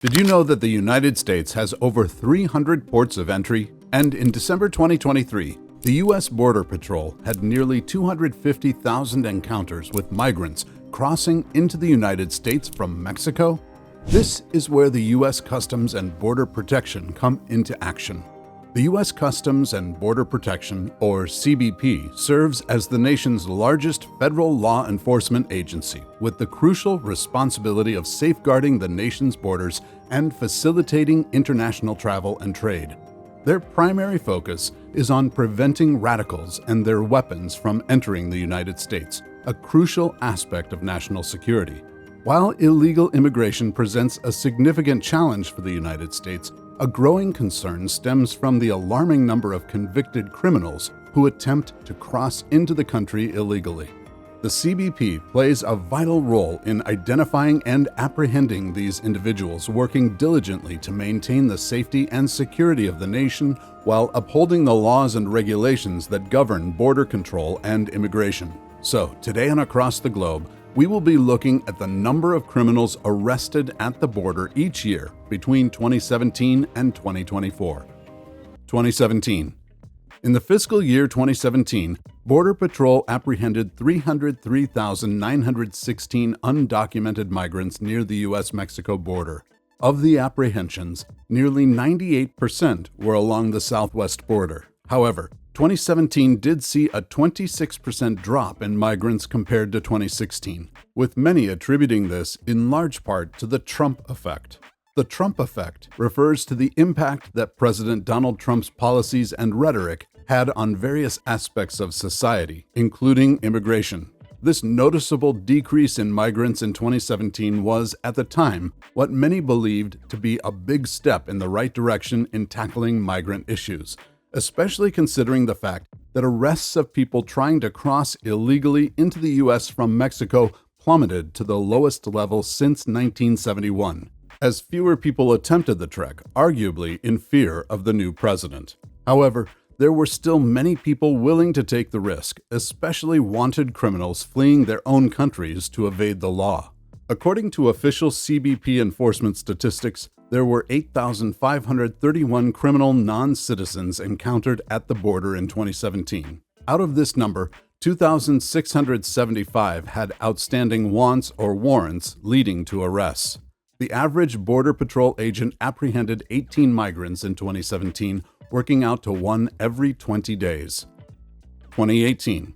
Did you know that the United States has over 300 ports of entry? And in December 2023, the U.S. Border Patrol had nearly 250,000 encounters with migrants crossing into the United States from Mexico? This is where the U.S. Customs and Border Protection come into action. The U.S. Customs and Border Protection, or CBP, serves as the nation's largest federal law enforcement agency with the crucial responsibility of safeguarding the nation's borders and facilitating international travel and trade. Their primary focus is on preventing radicals and their weapons from entering the United States, a crucial aspect of national security. While illegal immigration presents a significant challenge for the United States, a growing concern stems from the alarming number of convicted criminals who attempt to cross into the country illegally. The CBP plays a vital role in identifying and apprehending these individuals, working diligently to maintain the safety and security of the nation while upholding the laws and regulations that govern border control and immigration. So, today and across the globe, we will be looking at the number of criminals arrested at the border each year between 2017 and 2024. 2017. In the fiscal year 2017, Border Patrol apprehended 303,916 undocumented migrants near the U.S.-Mexico border. Of the apprehensions, nearly 98% were along the southwest border. However, 2017 did see a 26% drop in migrants compared to 2016, with many attributing this in large part to the Trump effect. The Trump effect refers to the impact that President Donald Trump's policies and rhetoric had on various aspects of society, including immigration. This noticeable decrease in migrants in 2017 was, at the time, what many believed to be a big step in the right direction in tackling migrant issues, especially considering the fact that arrests of people trying to cross illegally into the U.S. from Mexico plummeted to the lowest level since 1971, as fewer people attempted the trek, arguably in fear of the new president. However, there were still many people willing to take the risk, especially wanted criminals fleeing their own countries to evade the law. According to official CBP enforcement statistics, there were 8,531 criminal non-citizens encountered at the border in 2017. Out of this number, 2,675 had outstanding wants or warrants leading to arrests. The average Border Patrol agent apprehended 18 migrants in 2017, working out to one every 20 days. 2018.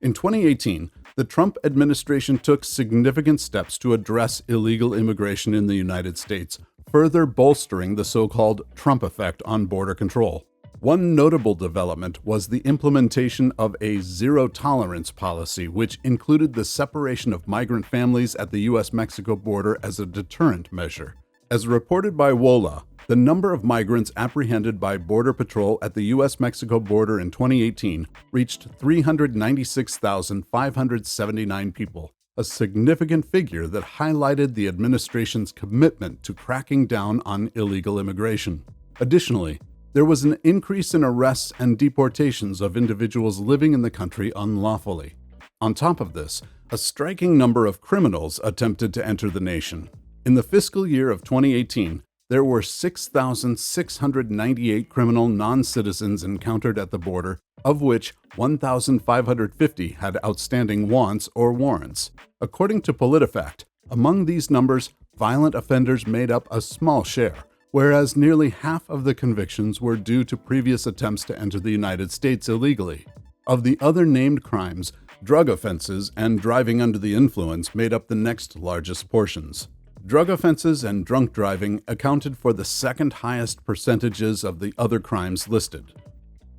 In 2018, the Trump administration took significant steps to address illegal immigration in the United States, further bolstering the so-called Trump effect on border control. One notable development was the implementation of a zero-tolerance policy, which included the separation of migrant families at the U.S.-Mexico border as a deterrent measure. As reported by WOLA, the number of migrants apprehended by Border Patrol at the U.S.-Mexico border in 2018 reached 396,579 people, a significant figure that highlighted the administration's commitment to cracking down on illegal immigration. Additionally, there was an increase in arrests and deportations of individuals living in the country unlawfully. On top of this, a striking number of criminals attempted to enter the nation. In the fiscal year of 2018, there were 6,698 criminal non-citizens encountered at the border, of which 1,550 had outstanding wants or warrants. According to PolitiFact, among these numbers, violent offenders made up a small share, whereas nearly half of the convictions were due to previous attempts to enter the United States illegally. Of the other named crimes, drug offenses and driving under the influence made up the next largest portions. Drug offenses and drunk driving accounted for the second highest percentages of the other crimes listed.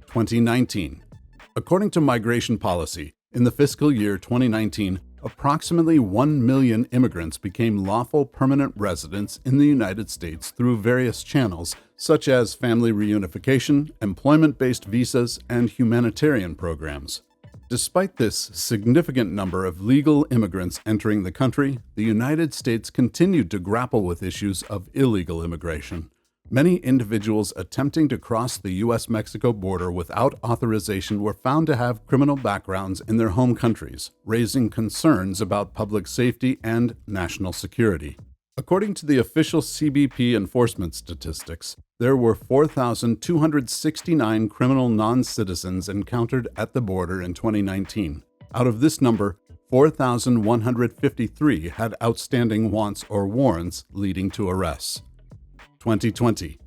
2019. According to Migration Policy, in the fiscal year 2019, approximately 1 million immigrants became lawful permanent residents in the United States through various channels, such as family reunification, employment-based visas, and humanitarian programs. Despite this significant number of legal immigrants entering the country, the United States continued to grapple with issues of illegal immigration. Many individuals attempting to cross the U.S.-Mexico border without authorization were found to have criminal backgrounds in their home countries, raising concerns about public safety and national security. According to the official CBP enforcement statistics, there were 4,269 criminal non-citizens encountered at the border in 2019. Out of this number, 4,153 had outstanding wants or warrants leading to arrests. 2020.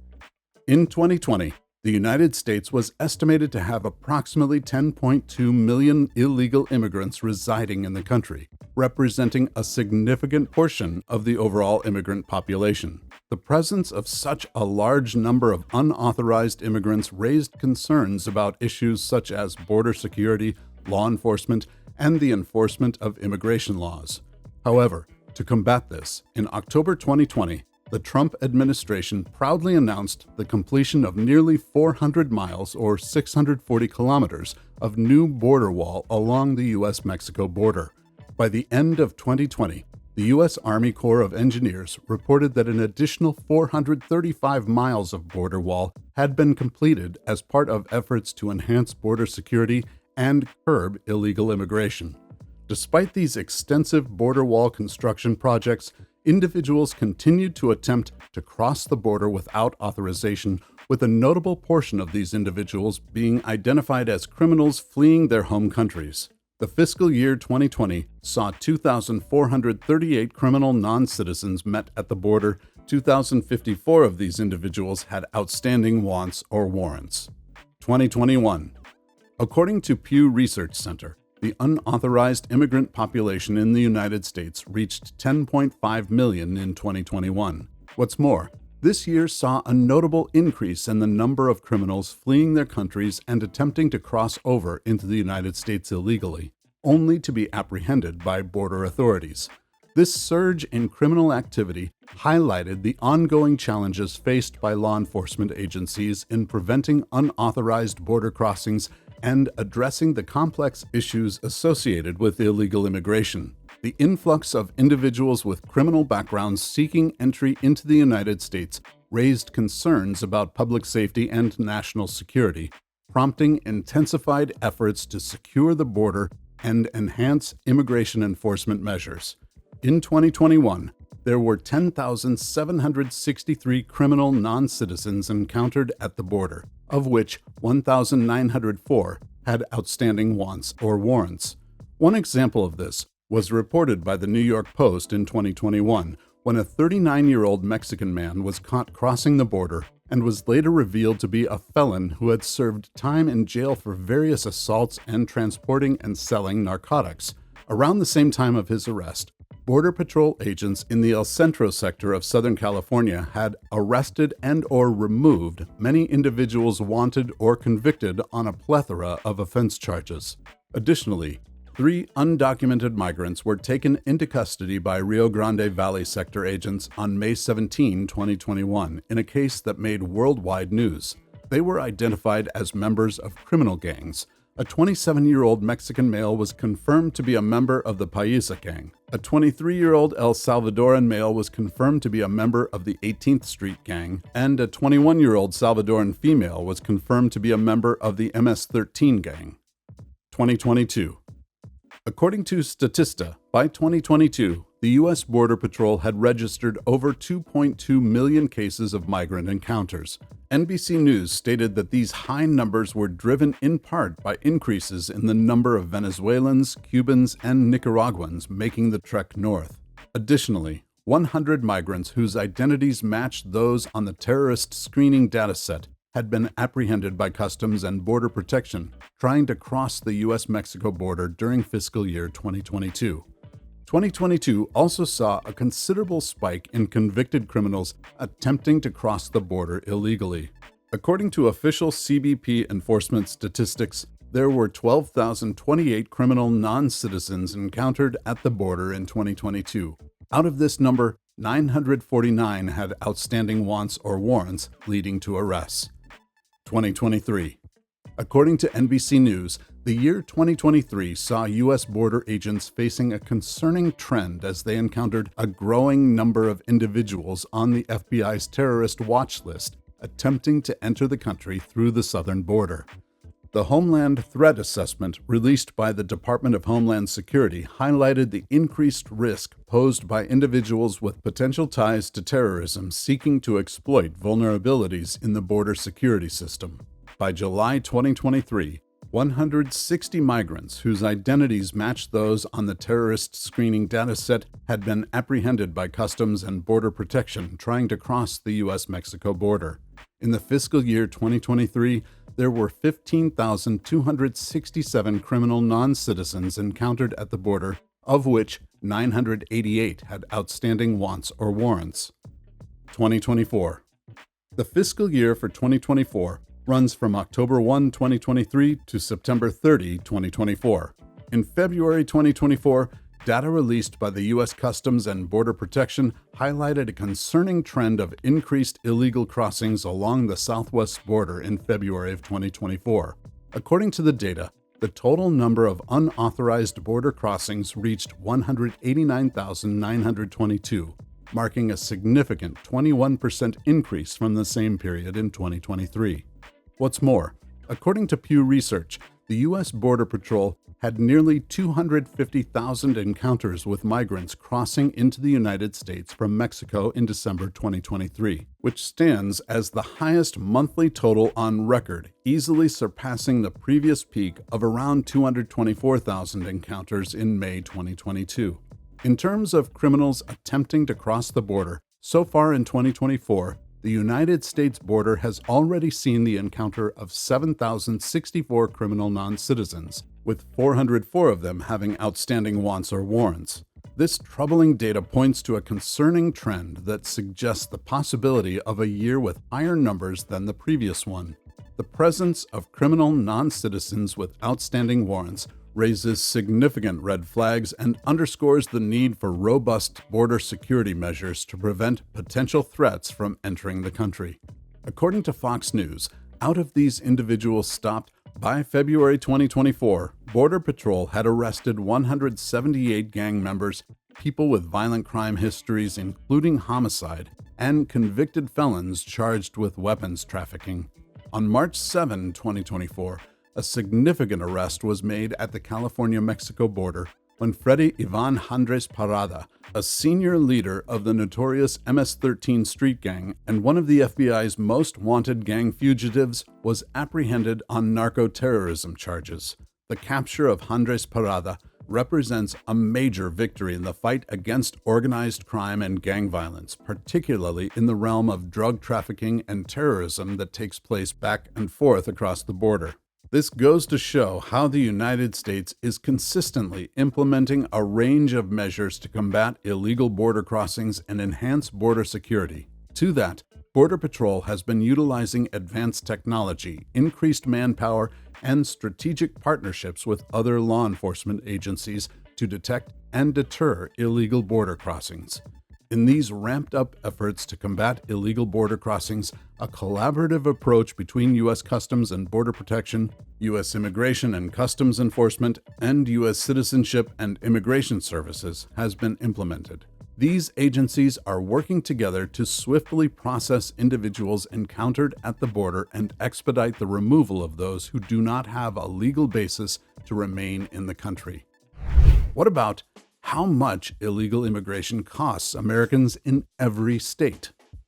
In 2020, the United States was estimated to have approximately 10.2 million illegal immigrants residing in the country, representing a significant portion of the overall immigrant population. The presence of such a large number of unauthorized immigrants raised concerns about issues such as border security, law enforcement, and the enforcement of immigration laws. However, to combat this, in October 2020, the Trump administration proudly announced the completion of nearly 400 miles or 640 kilometers of new border wall along the U.S.-Mexico border. By the end of 2020, the U.S. Army Corps of Engineers reported that an additional 435 miles of border wall had been completed as part of efforts to enhance border security and curb illegal immigration. Despite these extensive border wall construction projects, individuals continued to attempt to cross the border without authorization, with a notable portion of these individuals being identified as criminals fleeing their home countries. The fiscal year 2020 saw 2,438 criminal non-citizens met at the border. 2,054 of these individuals had outstanding wants or warrants. 2021. According to Pew Research Center, the unauthorized immigrant population in the United States reached 10.5 million in 2021. What's more, this year saw a notable increase in the number of criminals fleeing their countries and attempting to cross over into the United States illegally, only to be apprehended by border authorities. This surge in criminal activity highlighted the ongoing challenges faced by law enforcement agencies in preventing unauthorized border crossings and addressing the complex issues associated with illegal immigration. The influx of individuals with criminal backgrounds seeking entry into the United States raised concerns about public safety and national security, prompting intensified efforts to secure the border and enhance immigration enforcement measures. In 2021, there were 10,763 criminal non-citizens encountered at the border, of which 1,904 had outstanding wants or warrants. One example of this was reported by the New York Post in 2021, when a 39-year-old Mexican man was caught crossing the border and was later revealed to be a felon who had served time in jail for various assaults and transporting and selling narcotics. Around the same time of his arrest, Border Patrol agents in the El Centro sector of Southern California had arrested and/or removed many individuals wanted or convicted on a plethora of offense charges. Additionally, 3 undocumented migrants were taken into custody by Rio Grande Valley sector agents on May 17, 2021, in a case that made worldwide news. They were identified as members of criminal gangs. A 27-year-old Mexican male was confirmed to be a member of the Paisa gang. A 23-year-old El Salvadoran male was confirmed to be a member of the 18th Street gang, and a 21-year-old Salvadoran female was confirmed to be a member of the MS-13 gang. 2022. According to Statista, by 2022, the U.S. Border Patrol had registered over 2.2 million cases of migrant encounters. NBC News stated that these high numbers were driven in part by increases in the number of Venezuelans, Cubans, and Nicaraguans making the trek north. Additionally, 100 migrants whose identities matched those on the terrorist screening dataset had been apprehended by Customs and Border Protection trying to cross the U.S.-Mexico border during fiscal year 2022. 2022 also saw a considerable spike in convicted criminals attempting to cross the border illegally. According to official CBP enforcement statistics, there were 12,028 criminal non-citizens encountered at the border in 2022. Out of this number, 949 had outstanding wants or warrants leading to arrests. 2023. According to NBC News, the year 2023 saw U.S. border agents facing a concerning trend as they encountered a growing number of individuals on the FBI's terrorist watch list attempting to enter the country through the southern border. The Homeland Threat Assessment released by the Department of Homeland Security highlighted the increased risk posed by individuals with potential ties to terrorism seeking to exploit vulnerabilities in the border security system. By July 2023, 160 migrants whose identities matched those on the terrorist screening dataset had been apprehended by Customs and Border Protection trying to cross the U.S.-Mexico border. In the fiscal year 2023, there were 15,267 criminal non-citizens encountered at the border, of which 988 had outstanding wants or warrants. 2024. The fiscal year for 2024 runs from October 1, 2023 to September 30, 2024. In February 2024, data released by the U.S. Customs and Border Protection highlighted a concerning trend of increased illegal crossings along the southwest border in February of 2024. According to the data, the total number of unauthorized border crossings reached 189,922, marking a significant 21% increase from the same period in 2023. What's more, according to Pew Research, the U.S. Border Patrol had nearly 250,000 encounters with migrants crossing into the United States from Mexico in December 2023, which stands as the highest monthly total on record, easily surpassing the previous peak of around 224,000 encounters in May 2022. In terms of criminals attempting to cross the border, so far in 2024, the United States border has already seen the encounter of 7,064 criminal non-citizens, with 404 of them having outstanding wants or warrants. This troubling data points to a concerning trend that suggests the possibility of a year with higher numbers than the previous one. The presence of criminal non-citizens with outstanding warrants raises significant red flags and underscores the need for robust border security measures to prevent potential threats from entering the country. According to Fox News, out of these individuals stopped, by February 2024, Border Patrol had arrested 178 gang members, people with violent crime histories including homicide, and convicted felons charged with weapons trafficking. On March 7, 2024, a significant arrest was made at the California-Mexico border when Freddy Ivan Andres Parada, a senior leader of the notorious MS-13 street gang and one of the FBI's most wanted gang fugitives, was apprehended on narco-terrorism charges. The capture of Andres Parada represents a major victory in the fight against organized crime and gang violence, particularly in the realm of drug trafficking and terrorism that takes place back and forth across the border. This goes to show how the United States is consistently implementing a range of measures to combat illegal border crossings and enhance border security. To that, Border Patrol has been utilizing advanced technology, increased manpower, and strategic partnerships with other law enforcement agencies to detect and deter illegal border crossings. In these ramped-up efforts to combat illegal border crossings, a collaborative approach between U.S. Customs and Border Protection, U.S. Immigration and Customs Enforcement, and U.S. Citizenship and Immigration Services has been implemented. These agencies are working together to swiftly process individuals encountered at the border and expedite the removal of those who do not have a legal basis to remain in the country. What about how much illegal immigration costs Americans in every state?